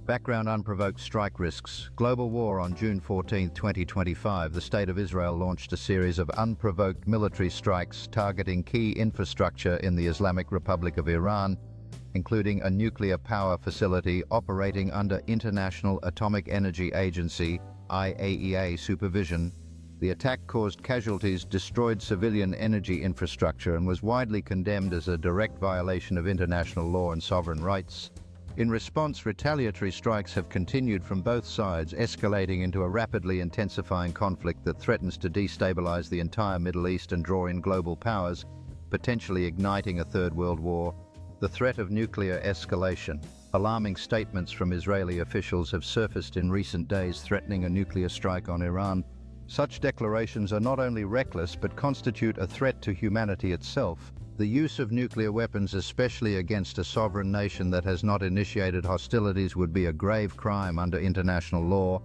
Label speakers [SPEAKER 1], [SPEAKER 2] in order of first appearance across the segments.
[SPEAKER 1] Background: unprovoked strike risks. Global war. On June 14, 2025, the State of Israel launched a series of unprovoked military strikes targeting key infrastructure in the Islamic Republic of Iran, including a nuclear power facility operating under International Atomic Energy Agency (IAEA) supervision. The attack caused casualties, destroyed civilian energy infrastructure, and was widely condemned as a direct violation of international law and sovereign rights. In response, retaliatory strikes have continued from both sides, escalating into a rapidly intensifying conflict that threatens to destabilize the entire Middle East and draw in global powers, potentially igniting a third world war. The threat of nuclear escalation. Alarming statements from Israeli officials have surfaced in recent days threatening a nuclear strike on Iran. Such declarations are not only reckless but constitute a threat to humanity itself. The use of nuclear weapons, especially against a sovereign nation that has not initiated hostilities, would be a grave crime under international law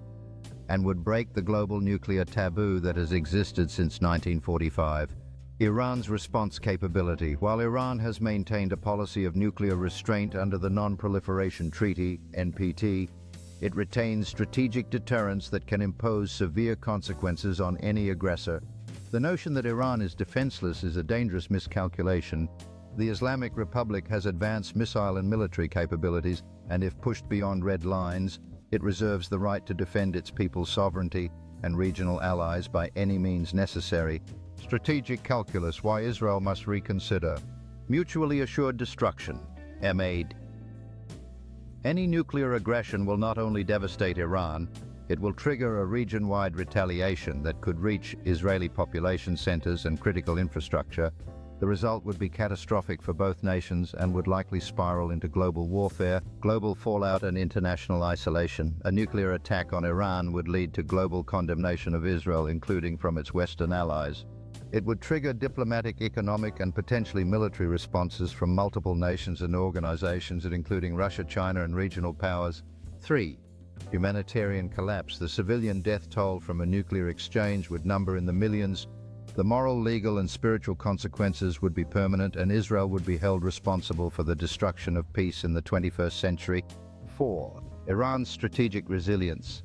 [SPEAKER 1] and would break the global nuclear taboo that has existed since 1945. Iran's response capability. While Iran has maintained a policy of nuclear restraint under the Non-Proliferation Treaty, NPT, it retains strategic deterrence that can impose severe consequences on any aggressor. The notion that Iran is defenseless is a dangerous miscalculation. The Islamic Republic has advanced missile and military capabilities, and if pushed beyond red lines, it reserves the right to defend its people's sovereignty and regional allies by any means necessary. Strategic calculus: why Israel must reconsider. Mutually assured destruction. MAD. Any nuclear aggression will not only devastate Iran, it will trigger a region-wide retaliation that could reach Israeli population centers and critical infrastructure. The result would be catastrophic for both nations and would likely spiral into global warfare, global fallout, and international isolation. A nuclear attack on Iran would lead to global condemnation of Israel, including from its Western allies. It would trigger diplomatic, economic, and potentially military responses from multiple nations and organizations, including Russia, China, and regional powers. 3. Humanitarian collapse. The civilian death toll from a nuclear exchange would number in the millions. The moral, legal, and spiritual consequences would be permanent, and Israel would be held responsible for the destruction of peace in the 21st century. 4. Iran's strategic resilience.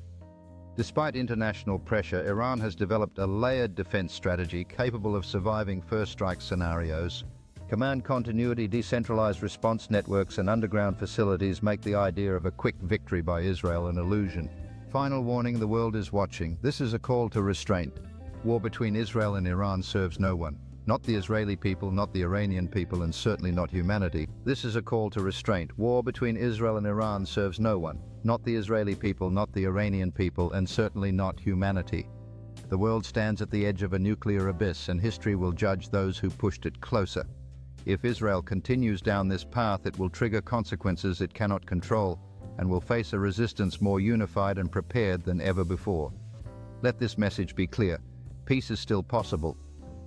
[SPEAKER 1] Despite international pressure, Iran has developed a layered defense strategy capable of surviving first strike scenarios. Command continuity, decentralized response networks, and underground facilities make the idea of a quick victory by Israel an illusion. Final warning: the world is watching. This is a call to restraint. War between Israel and Iran serves no one. Not the Israeli people, not the Iranian people, and certainly not humanity. This is a call to restraint. War between Israel and Iran serves no one. Not the Israeli people, not the Iranian people, and certainly not humanity. The world stands at the edge of a nuclear abyss, and history will judge those who pushed it closer. If Israel continues down this path, it will trigger consequences it cannot control and will face a resistance more unified and prepared than ever before. Let this message be clear. Peace is still possible,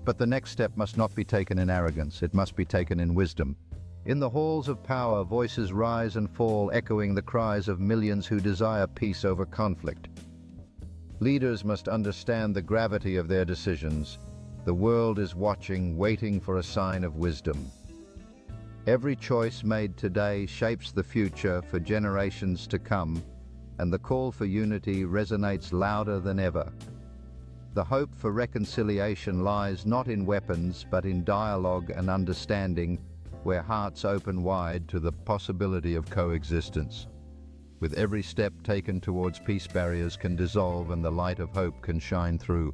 [SPEAKER 1] but the next step must not be taken in arrogance. It must be taken in wisdom. In the halls of power, voices rise and fall, echoing the cries of millions who desire peace over conflict. Leaders must understand the gravity of their decisions. The world is watching, waiting for a sign of wisdom. Every choice made today shapes the future for generations to come, and the call for unity resonates louder than ever. The hope for reconciliation lies not in weapons, but in dialogue and understanding, where hearts open wide to the possibility of coexistence. With every step taken towards peace, barriers can dissolve and the light of hope can shine through.